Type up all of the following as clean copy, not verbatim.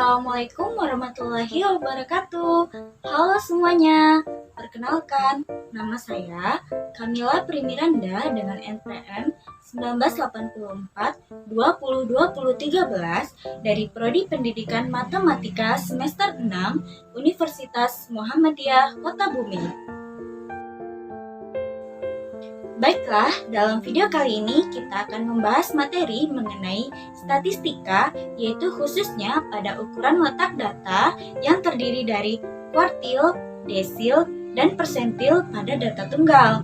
Assalamualaikum warahmatullahi wabarakatuh. Halo semuanya, perkenalkan, nama saya Kamila Primiranda dengan NPM 1984 2020-13 dari Prodi Pendidikan Matematika semester 6 Universitas Muhammadiyah Kota Bumi. Baiklah, dalam video kali ini kita akan membahas materi mengenai statistika, yaitu khususnya pada ukuran letak data yang terdiri dari kuartil, desil, dan persentil pada data tunggal.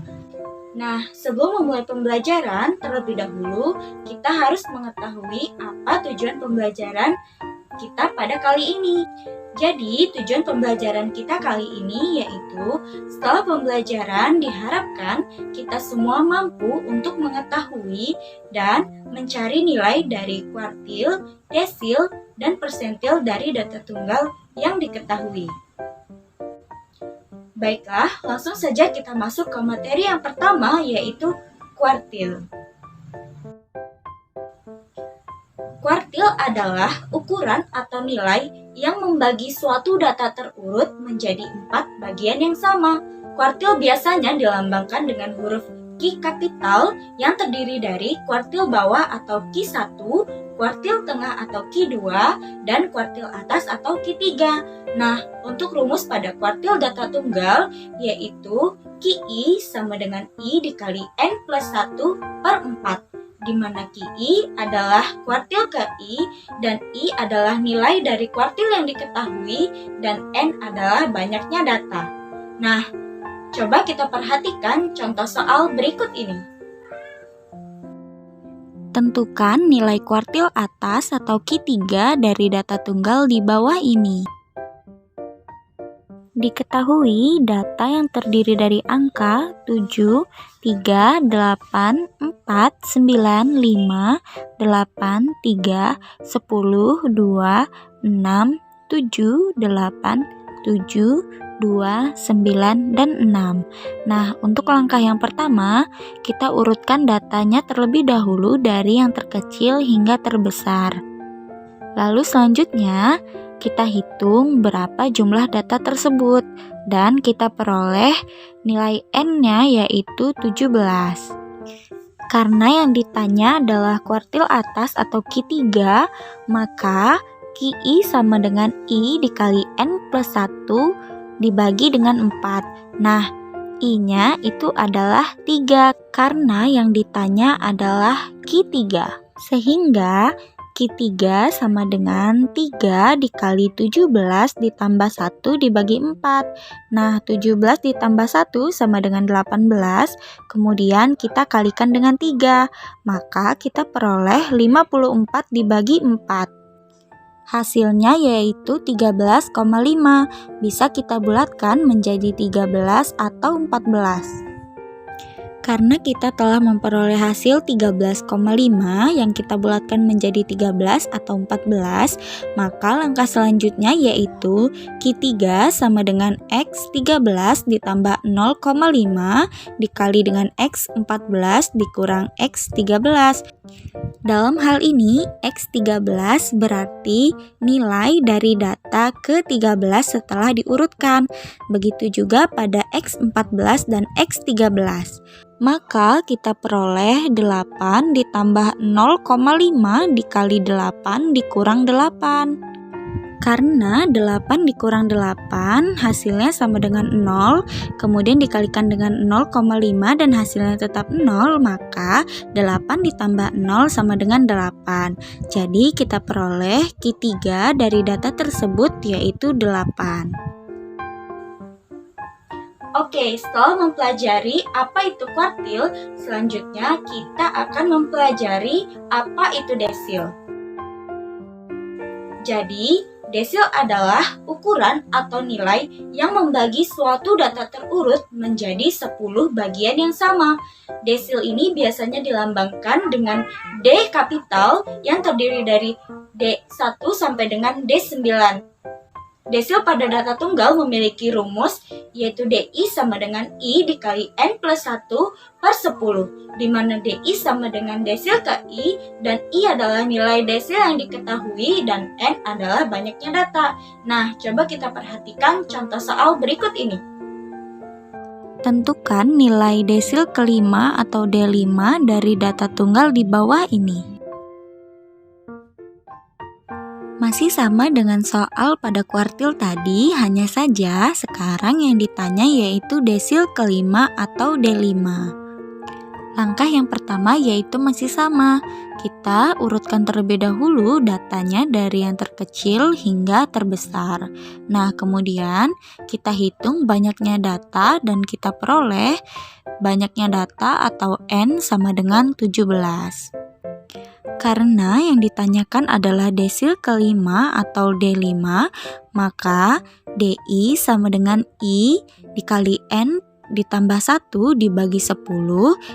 Nah, sebelum memulai pembelajaran, terlebih dahulu kita harus mengetahui apa tujuan pembelajaran kita pada kali ini. Jadi, tujuan pembelajaran kita kali ini yaitu setelah pembelajaran diharapkan kita semua mampu untuk mengetahui dan mencari nilai dari kuartil, desil, dan persentil dari data tunggal yang diketahui. Baiklah, langsung saja kita masuk ke materi yang pertama yaitu kuartil. Kuartil adalah ukuran atau nilai yang membagi suatu data terurut menjadi 4 bagian yang sama. Kuartil biasanya dilambangkan dengan huruf Q kapital yang terdiri dari kuartil bawah atau Q1, kuartil tengah atau Q2, dan kuartil atas atau Q3. Nah, untuk rumus pada kuartil data tunggal yaitu QI sama dengan I dikali N plus 1 per 4. Di mana QI adalah kuartil ke I dan I adalah nilai dari kuartil yang diketahui dan N adalah banyaknya data. Nah, coba kita perhatikan contoh soal berikut ini. Tentukan nilai kuartil atas atau Q3 dari data tunggal di bawah ini. Diketahui data yang terdiri dari angka 7, 3, 8, 4, 9, 5, 8, 3, 10, 2, 6, 7, 8, 7, 2, 9, dan 6. Nah, untuk langkah yang pertama, kita urutkan datanya terlebih dahulu dari yang terkecil hingga terbesar. Lalu selanjutnya, kita hitung berapa jumlah data tersebut dan kita peroleh nilai N-nya yaitu 17. Karena yang ditanya adalah kuartil atas atau Q3, maka QI sama dengan I dikali N plus 1 dibagi dengan 4. Nah, I-nya itu adalah 3 karena yang ditanya adalah Q3. Sehingga Q3 sama dengan 3 dikali 17 ditambah 1 dibagi 4. Nah, 17 ditambah 1 sama dengan 18. Kemudian kita kalikan dengan 3. Maka kita peroleh 54 dibagi 4. Hasilnya yaitu 13,5. Bisa kita bulatkan menjadi 13 atau 14. Karena kita telah memperoleh hasil 13,5 yang kita bulatkan menjadi 13 atau 14, maka langkah selanjutnya yaitu Q3 sama dengan X13 ditambah 0,5 dikali dengan X14 dikurang X13. Dalam hal ini, X13 berarti nilai dari data ke-13 setelah diurutkan. Begitu juga pada X14 dan X13. Maka kita peroleh 8 ditambah 0,5 dikali 8 dikurang 8. Karena 8 dikurang 8 hasilnya sama dengan 0, kemudian dikalikan dengan 0,5 dan hasilnya tetap 0, maka 8 ditambah 0 sama dengan 8. Jadi kita peroleh Q3 dari data tersebut yaitu 8. Oke, setelah mempelajari apa itu kuartil, selanjutnya kita akan mempelajari apa itu desil. Jadi, desil adalah ukuran atau nilai yang membagi suatu data terurut menjadi 10 bagian yang sama. Desil ini biasanya dilambangkan dengan D kapital yang terdiri dari D1 sampai dengan D9. Desil pada data tunggal memiliki rumus yaitu DI sama dengan I dikali N plus 1 per 10, di mana DI sama dengan desil ke I, dan I adalah nilai desil yang diketahui, dan N adalah banyaknya data. Nah, coba kita perhatikan contoh soal berikut ini. Tentukan nilai desil kelima atau D5 dari data tunggal di bawah ini. Masih sama dengan soal pada kuartil tadi, hanya saja sekarang yang ditanya yaitu desil kelima atau D5. Langkah yang pertama yaitu masih sama. Kita urutkan terlebih dahulu datanya dari yang terkecil hingga terbesar. Nah, kemudian kita hitung banyaknya data dan kita peroleh banyaknya data atau N sama dengan 17. Karena yang ditanyakan adalah desil kelima atau D5, maka DI sama dengan I dikali N ditambah 1 dibagi 10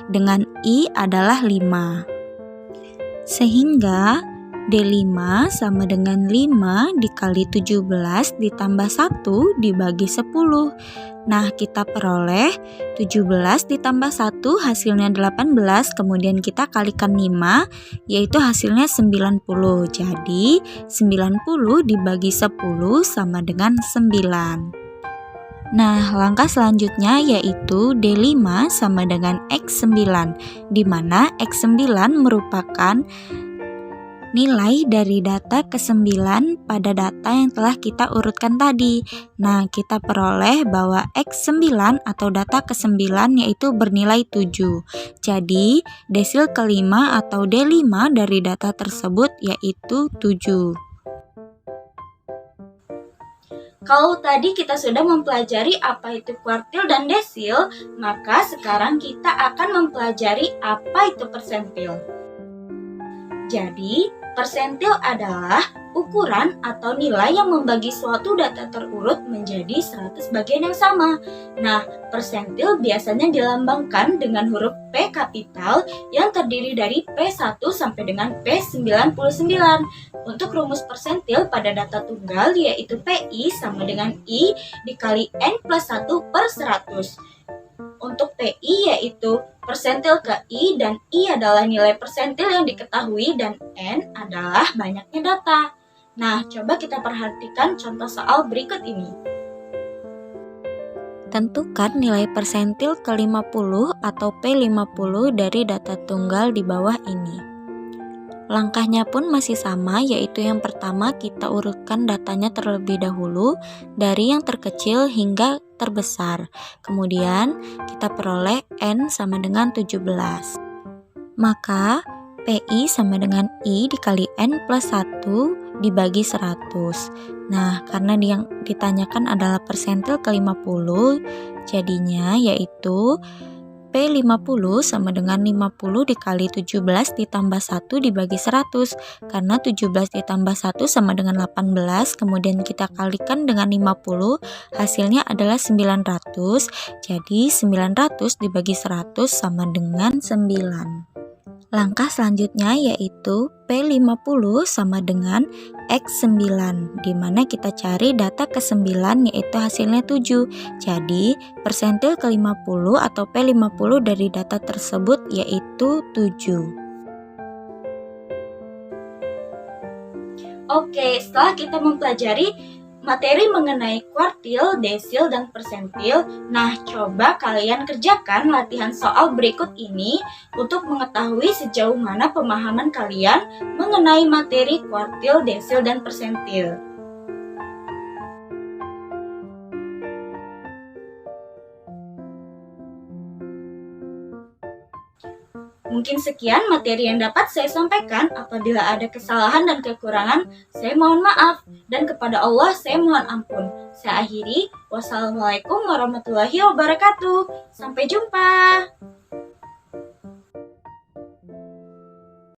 dengan I adalah 5. Sehingga D5 sama dengan 5 dikali 17 ditambah 1 dibagi 10. Nah, kita peroleh 17 ditambah 1 hasilnya 18, kemudian kita kalikan 5, yaitu hasilnya 90. Jadi, 90 dibagi 10 sama dengan 9. Nah, langkah selanjutnya yaitu D5 sama dengan X9, di mana X9 merupakan nilai dari data ke-9 pada data yang telah kita urutkan tadi. Nah, kita peroleh bahwa X9 atau data ke-9 yaitu bernilai 7. Jadi, desil kelima atau D5 dari data tersebut yaitu 7. Kalau tadi kita sudah mempelajari apa itu kuartil dan desil, maka sekarang kita akan mempelajari apa itu persentil. Jadi, persentil adalah ukuran atau nilai yang membagi suatu data terurut menjadi 100 bagian yang sama. Nah, persentil biasanya dilambangkan dengan huruf P kapital yang terdiri dari P1 sampai dengan P99. Untuk rumus persentil pada data tunggal yaitu PI sama dengan I dikali N plus 1 per 100. Untuk PI yaitu persentil ke I, dan I adalah nilai persentil yang diketahui dan N adalah banyaknya data. Nah, coba kita perhatikan contoh soal berikut ini. Tentukan nilai persentil ke-50 atau P50 dari data tunggal di bawah ini. Langkahnya pun masih sama, yaitu yang pertama kita urutkan datanya terlebih dahulu dari yang terkecil hingga terbesar. Kemudian kita peroleh N sama dengan 17. Maka PI sama dengan I dikali N plus 1 dibagi 100. Nah, karena yang ditanyakan adalah persentil ke-50, jadinya yaitu P50 sama dengan 50 dikali 17 ditambah 1 dibagi 100. Karena 17 ditambah 1 sama dengan 18, kemudian kita kalikan dengan 50, hasilnya adalah 900. Jadi 900 dibagi 100 sama dengan 9. Langkah selanjutnya yaitu P50 sama dengan X9, di mana kita cari data ke-9 yaitu hasilnya 7. Jadi, persentil ke-50 atau P50 dari data tersebut yaitu 7. Oke, setelah kita mempelajari materi mengenai kuartil, desil, dan persentil, nah coba kalian kerjakan latihan soal berikut ini untuk mengetahui sejauh mana pemahaman kalian mengenai materi kuartil, desil, dan persentil. Mungkin sekian materi yang dapat saya sampaikan. Apabila ada kesalahan dan kekurangan, saya mohon maaf. Dan kepada Allah saya mohon ampun. Saya akhiri. Wassalamualaikum warahmatullahi wabarakatuh. Sampai jumpa.